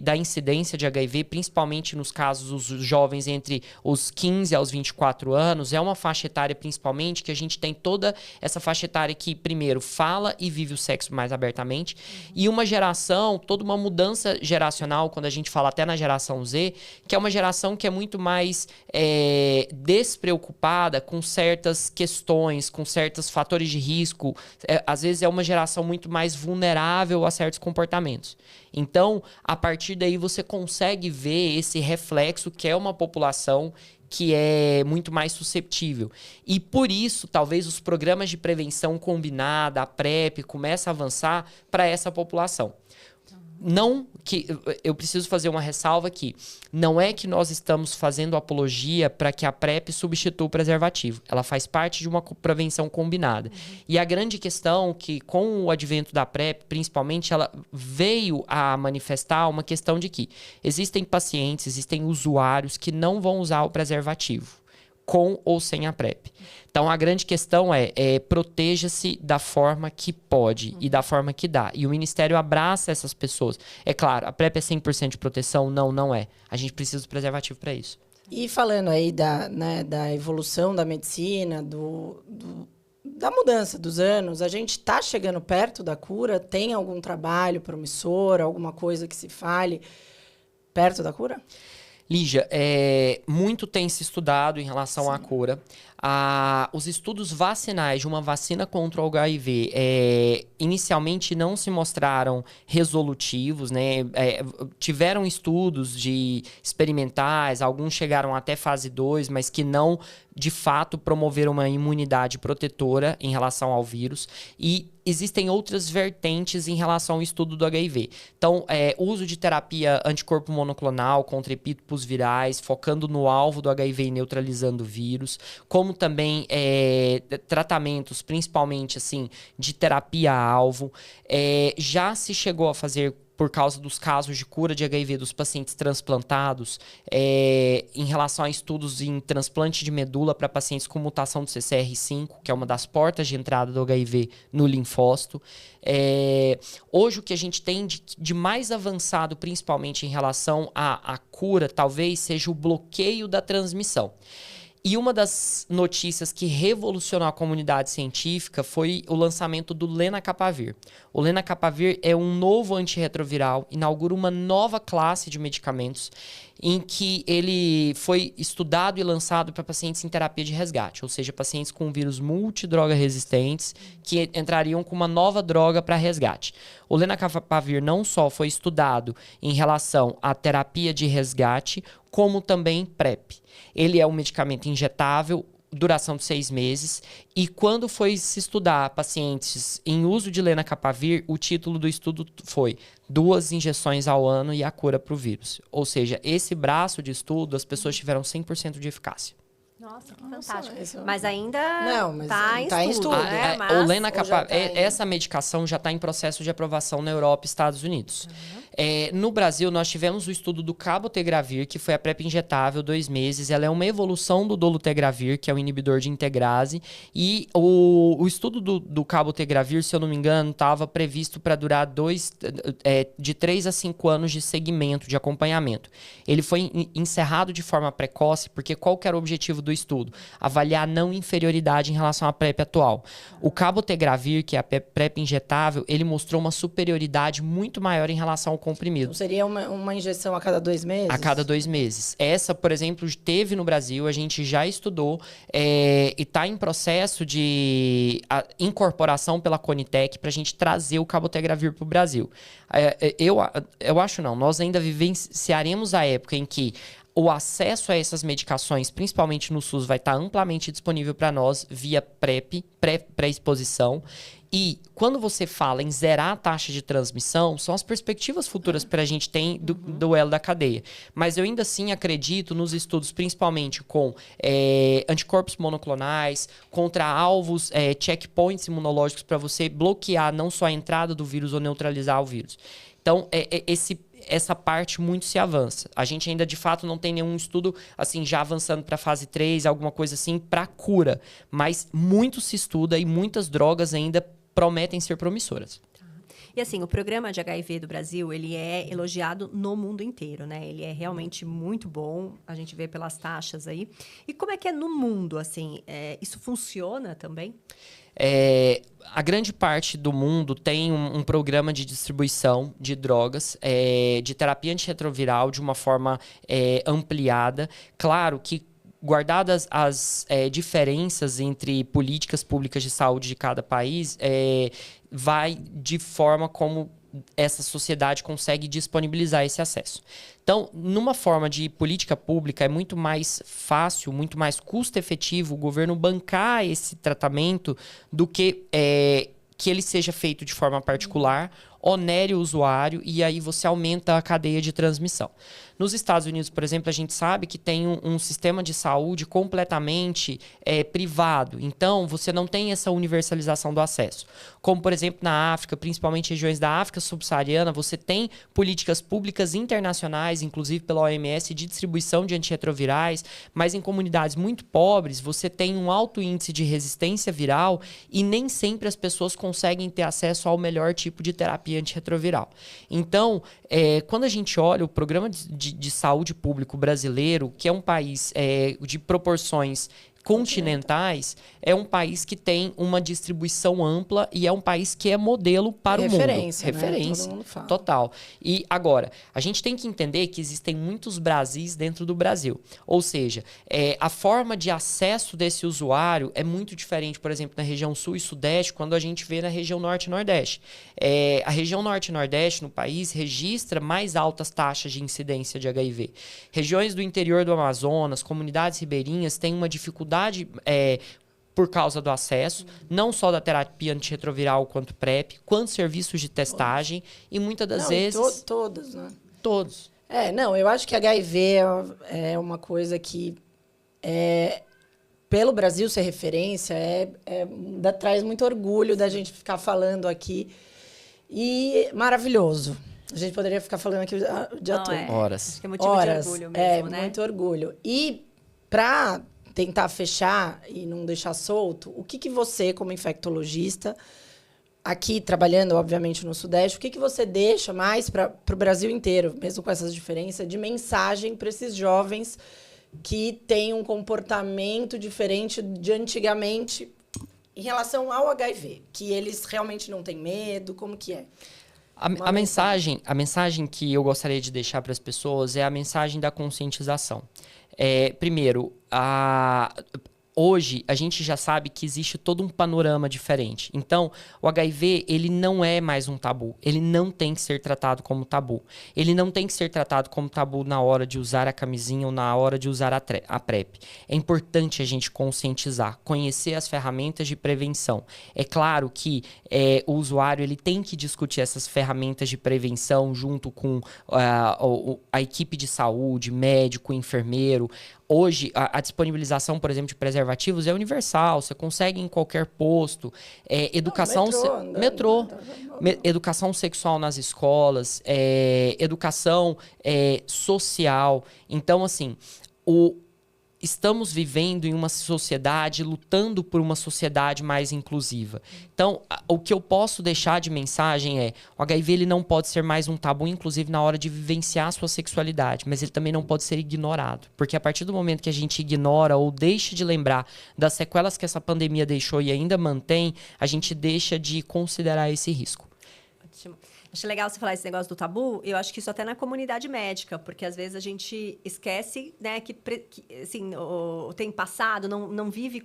da incidência de HIV, principalmente nos casos dos jovens entre os 15 aos 24 anos, é uma faixa etária principalmente que a gente tem toda essa faixa etária que, primeiro, fala e vive o sexo mais abertamente, e uma geração, toda uma mudança geracional, quando a gente fala até na geração Z, que é uma geração que é muito mais despreocupada com certas questões, com certos fatores de risco. Às vezes é uma geração muito mais vulnerável a certos comportamentos. Então, a partir daí você consegue ver esse reflexo que é uma população que é muito mais susceptível. E por isso, talvez os programas de prevenção combinada, a PrEP, começam a avançar para essa população. Não que eu preciso fazer uma ressalva aqui. Não é que nós estamos fazendo apologia para que a PrEP substitua o preservativo. Ela faz parte de uma prevenção combinada. E a grande questão que, com o advento da PrEP, principalmente, ela veio a manifestar uma questão de que existem pacientes, existem usuários que não vão usar o preservativo, com ou sem a PrEP. Então, a grande questão proteja-se da forma que pode e da forma que dá. E o Ministério abraça essas pessoas. É claro, a PrEP é 100% de proteção? Não, não é. A gente precisa do preservativo para isso. E falando aí da evolução da medicina, da mudança dos anos, a gente está chegando perto da cura? Tem algum trabalho promissor, alguma coisa que se fale perto da cura? Lígia, muito tem se estudado em relação à cura. Os estudos vacinais de uma vacina contra o HIV inicialmente não se mostraram resolutivos, né? Tiveram estudos experimentais, alguns chegaram até fase 2, mas que não, de fato, promoveram uma imunidade protetora em relação ao vírus. E existem outras vertentes em relação ao estudo do HIV. Então, uso de terapia anticorpo monoclonal contra epítopos virais, focando no alvo do HIV e neutralizando o vírus, como também tratamentos, principalmente assim, de terapia-alvo. Já se chegou a fazer, por causa dos casos de cura de HIV dos pacientes transplantados, em relação a estudos em transplante de medula para pacientes com mutação do CCR5, que é uma das portas de entrada do HIV no linfócito. Hoje, o que a gente tem de mais avançado, principalmente em relação à cura, talvez seja o bloqueio da transmissão. E uma das notícias que revolucionou a comunidade científica foi o lançamento do lenacapavir. O lenacapavir é um novo antirretroviral, inaugura uma nova classe de medicamentos em que ele foi estudado e lançado para pacientes em terapia de resgate, ou seja, pacientes com vírus multidroga resistentes que entrariam com uma nova droga para resgate. O lenacapavir não só foi estudado em relação à terapia de resgate, como também PrEP. Ele é um medicamento injetável, duração de 6 meses, e quando foi se estudar pacientes em uso de lenacapavir, o título do estudo foi 2 injeções ao ano e a cura para o vírus. Ou seja, esse braço de estudo, as pessoas tiveram 100% de eficácia. Nossa, que fantástico. Isso... Mas ainda tá em estudo. Né? O lenacapavir, essa medicação já está em processo de aprovação na Europa e Estados Unidos. No Brasil, nós tivemos o estudo do cabotegravir, que foi a PrEP injetável, 2 meses. Ela é uma evolução do dolutegravir, que é o inibidor de integrase. E o estudo do cabotegravir, se eu não me engano, estava previsto para durar de 3 a 5 anos de segmento, de acompanhamento. Ele foi encerrado de forma precoce, porque qual que era o objetivo do estudo? Avaliar a não inferioridade em relação à PrEP atual. O cabotegravir, que é a PrEP injetável, ele mostrou uma superioridade muito maior em relação ao comprimido. Então seria uma injeção a cada 2 meses? A cada 2 meses. Essa, por exemplo, teve no Brasil, a gente já estudou e está em processo de incorporação pela Conitec para a gente trazer o cabotegravir para o Brasil. Eu acho não, nós ainda vivenciaremos a época em que o acesso a essas medicações, principalmente no SUS, vai estar amplamente disponível para nós via PrEP, pré-exposição. E quando você fala em zerar a taxa de transmissão, são as perspectivas futuras que a gente tem do elo da cadeia. Mas eu ainda assim acredito nos estudos, principalmente com anticorpos monoclonais, contra alvos, checkpoints imunológicos para você bloquear não só a entrada do vírus ou neutralizar o vírus. Então, essa parte muito se avança. A gente ainda, de fato, não tem nenhum estudo assim já avançando para fase 3, alguma coisa assim, para cura. Mas muito se estuda e muitas drogas ainda prometem ser promissoras. E assim, o programa de HIV do Brasil, ele é elogiado no mundo inteiro, né? Ele é realmente muito bom, a gente vê pelas taxas aí. E como é que é no mundo, assim? Isso funciona também? A grande parte do mundo tem um programa de distribuição de drogas, de terapia antirretroviral de uma forma ampliada. Claro que, guardadas as diferenças entre políticas públicas de saúde de cada país, vai de forma como essa sociedade consegue disponibilizar esse acesso. Então, numa forma de política pública, é muito mais fácil, muito mais custo-efetivo o governo bancar esse tratamento do que ele seja feito de forma particular, onere o usuário e aí você aumenta a cadeia de transmissão. Nos Estados Unidos, por exemplo, a gente sabe que tem um sistema de saúde completamente privado. Então, você não tem essa universalização do acesso. Como, por exemplo, na África, principalmente regiões da África subsaariana, você tem políticas públicas internacionais, inclusive pela OMS, de distribuição de antirretrovirais, mas em comunidades muito pobres, você tem um alto índice de resistência viral e nem sempre as pessoas conseguem ter acesso ao melhor tipo de terapia antirretroviral. Então, quando a gente olha o programa de saúde público brasileiro, que é um país de proporções continentais, é um país que tem uma distribuição ampla e é um país que é modelo para o mundo. Referência, Referência, todo mundo fala. Total. E agora, a gente tem que entender que existem muitos Brasis dentro do Brasil. Ou seja, a forma de acesso desse usuário é muito diferente, por exemplo, na região sul e sudeste, quando a gente vê na região norte e nordeste. A região norte e nordeste no país registra mais altas taxas de incidência de HIV. Regiões do interior do Amazonas, comunidades ribeirinhas, têm uma dificuldade por causa do acesso, não só da terapia antirretroviral quanto PrEP, quanto serviços de testagem e muitas das vezes... Todos, né? Todos. Eu acho que HIV é uma coisa que pelo Brasil ser referência, traz muito orgulho da gente ficar falando aqui. E maravilhoso. A gente poderia ficar falando aqui o dia todo. Horas. Acho que é motivo de orgulho mesmo, né? Muito orgulho. E para tentar fechar e não deixar solto, o que você, como infectologista, aqui trabalhando, obviamente, no Sudeste, o que você deixa mais para o Brasil inteiro, mesmo com essas diferenças, de mensagem para esses jovens que têm um comportamento diferente de antigamente em relação ao HIV? Que eles realmente não têm medo? Como que é? A mensagem que eu gostaria de deixar para as pessoas é a mensagem da conscientização. Primeiro, hoje a gente já sabe que existe todo um panorama diferente. Então, o HIV, ele não é mais um tabu. Ele não tem que ser tratado como tabu. Ele não tem que ser tratado como tabu na hora de usar a camisinha ou na hora de usar a PrEP. É importante a gente conscientizar, conhecer as ferramentas de prevenção. É claro que o usuário ele tem que discutir essas ferramentas de prevenção junto com a equipe de saúde, médico, enfermeiro. Hoje, a disponibilização, por exemplo, de preservativos é universal. Você consegue em qualquer posto. Educação... Metrô. Educação sexual nas escolas. Educação social. Então, assim... Estamos vivendo em uma sociedade, lutando por uma sociedade mais inclusiva. Então, o que eu posso deixar de mensagem é: o HIV ele não pode ser mais um tabu, inclusive na hora de vivenciar a sua sexualidade, mas ele também não pode ser ignorado. Porque a partir do momento que a gente ignora ou deixa de lembrar das sequelas que essa pandemia deixou e ainda mantém, a gente deixa de considerar esse risco. Ótimo. Acho legal você falar esse negócio do tabu. Eu acho que isso até na comunidade médica, porque às vezes a gente esquece, né, que assim, tem passado, não vive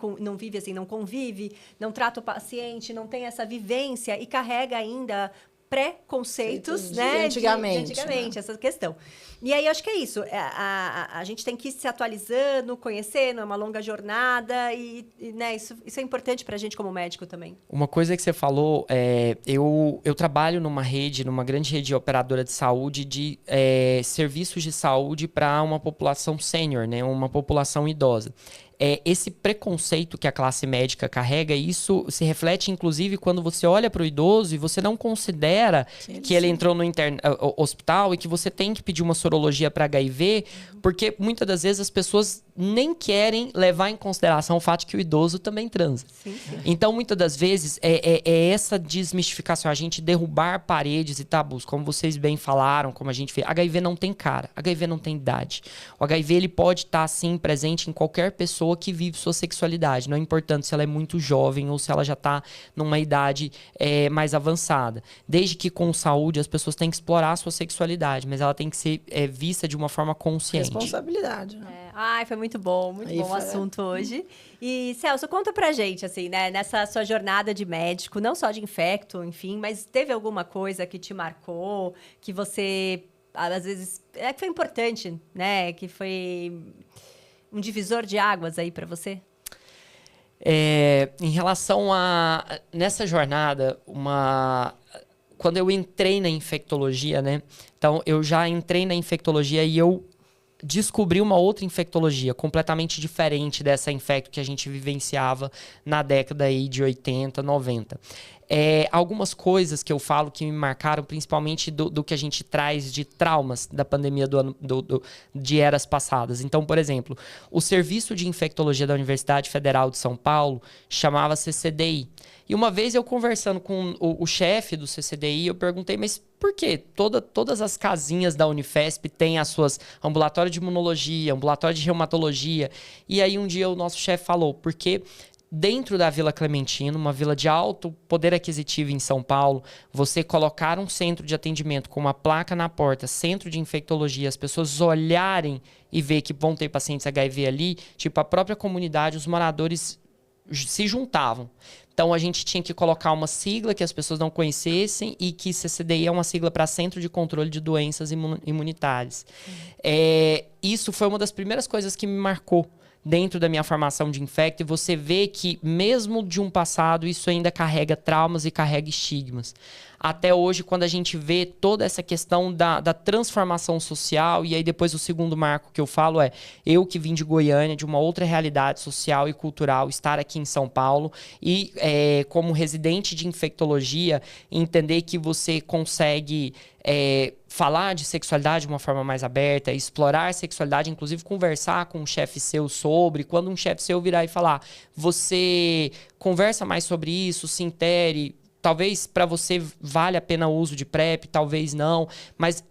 assim, não convive, não trata o paciente, não tem essa vivência e carrega ainda preconceitos, né? Antigamente. Né? Essa questão. E aí, eu acho que é isso. A gente tem que ir se atualizando, conhecendo, é uma longa jornada e né, isso é importante pra gente como médico também. Uma coisa que você falou, eu trabalho numa grande rede operadora de saúde, de serviços de saúde para uma população sênior, né? Uma população idosa. Esse preconceito que a classe médica carrega, isso se reflete, inclusive, quando você olha para o idoso e você não considera que ele entrou no hospital e que você tem que pedir uma sorologia para HIV, porque muitas das vezes as pessoas nem querem levar em consideração o fato de que o idoso também transa. Sim. Então, muitas das vezes, essa desmistificação, a gente derrubar paredes e tabus, como vocês bem falaram, como a gente vê. HIV não tem cara, HIV não tem idade. O HIV ele pode estar, sim, presente em qualquer pessoa que vive sua sexualidade. Não é importante se ela é muito jovem ou se ela já está numa idade mais avançada. Desde que com saúde as pessoas têm que explorar a sua sexualidade, mas ela tem que ser vista de uma forma consciente. Responsabilidade, né? Ai, foi muito bom o assunto hoje. E, Celso, conta pra gente, assim, né, nessa sua jornada de médico, não só de infecto, enfim, mas teve alguma coisa que te marcou, que você, às vezes, que foi importante, né, que foi um divisor de águas aí pra você? Em relação nessa jornada, quando eu entrei na infectologia, né, então eu já entrei na infectologia e eu descobri uma outra infectologia completamente diferente dessa infecto que a gente vivenciava na década aí de 80, 90. Algumas coisas que eu falo que me marcaram, principalmente do que a gente traz de traumas da pandemia de eras passadas. Então, por exemplo, o Serviço de Infectologia da Universidade Federal de São Paulo chamava CCDI. E uma vez eu conversando com o chefe do CCDI, eu perguntei, mas por que todas as casinhas da Unifesp têm as suas ambulatório de imunologia, ambulatório de reumatologia? E aí um dia o nosso chefe falou, porque dentro da Vila Clementino, uma vila de alto poder aquisitivo em São Paulo, você colocar um centro de atendimento com uma placa na porta, centro de infectologia, as pessoas olharem e ver que vão ter pacientes HIV ali, tipo a própria comunidade, os moradores se juntavam. Então, a gente tinha que colocar uma sigla que as pessoas não conhecessem e que CCDI é uma sigla para Centro de Controle de Doenças Imunitárias. Isso foi uma das primeiras coisas que me marcou dentro da minha formação de infecto, e você vê que, mesmo de um passado, isso ainda carrega traumas e carrega estigmas. Até hoje, quando a gente vê toda essa questão da transformação social, e aí depois o segundo marco que eu falo é eu que vim de Goiânia, de uma outra realidade social e cultural, estar aqui em São Paulo e como residente de infectologia, entender que você consegue falar de sexualidade de uma forma mais aberta, explorar sexualidade, inclusive conversar com um chefe seu sobre, quando um chefe seu virar e falar, você conversa mais sobre isso, se intere, talvez para você vale a pena o uso de PrEP, talvez não, mas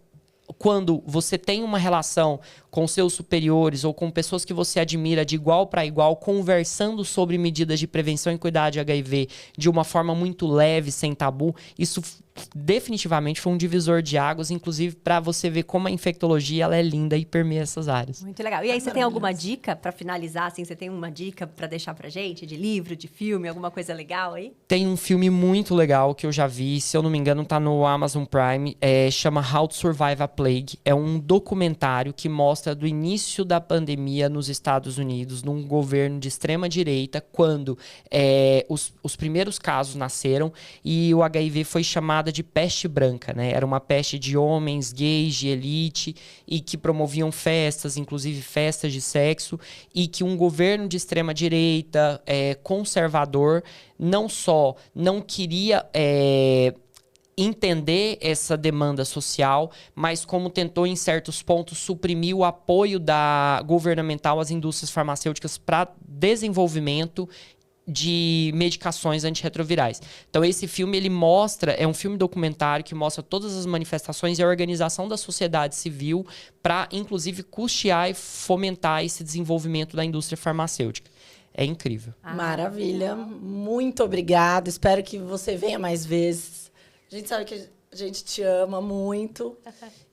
quando você tem uma relação com seus superiores ou com pessoas que você admira de igual para igual, conversando sobre medidas de prevenção e cuidado de HIV de uma forma muito leve, sem tabu, isso definitivamente foi um divisor de águas, inclusive para você ver como a infectologia ela é linda e permeia essas áreas. Muito legal. E aí, você tem alguma dica para finalizar? Assim, você tem uma dica para deixar pra gente? De livro, de filme, alguma coisa legal aí? Tem um filme muito legal que eu já vi, se eu não me engano tá no Amazon Prime, chama How to Survive a Plague. É um documentário que mostra do início da pandemia nos Estados Unidos, num governo de extrema direita, quando os primeiros casos nasceram e o HIV foi chamado de peste branca, né? Era uma peste de homens gays de elite e que promoviam festas, inclusive festas de sexo, e que um governo de extrema direita, conservador, não só não queria entender essa demanda social, mas como tentou em certos pontos suprimir o apoio governamental às indústrias farmacêuticas para desenvolvimento de medicações antirretrovirais. Então esse filme ele mostra, é um filme documentário que mostra todas as manifestações e a organização da sociedade civil para inclusive custear e fomentar esse desenvolvimento da indústria farmacêutica. É incrível. Maravilha. Muito obrigada. Espero que você venha mais vezes. A gente sabe que a gente te ama muito.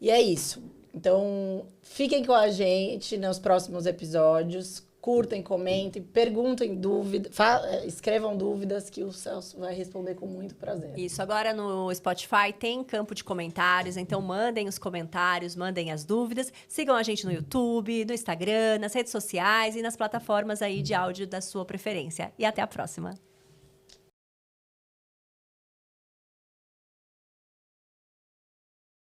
E é isso. Então, fiquem com a gente nos próximos episódios. Curtem, comentem, perguntem dúvidas, escrevam dúvidas que o Celso vai responder com muito prazer. Isso, agora no Spotify tem campo de comentários, então mandem os comentários, mandem as dúvidas. Sigam a gente no YouTube, no Instagram, nas redes sociais e nas plataformas aí de áudio da sua preferência. E até a próxima.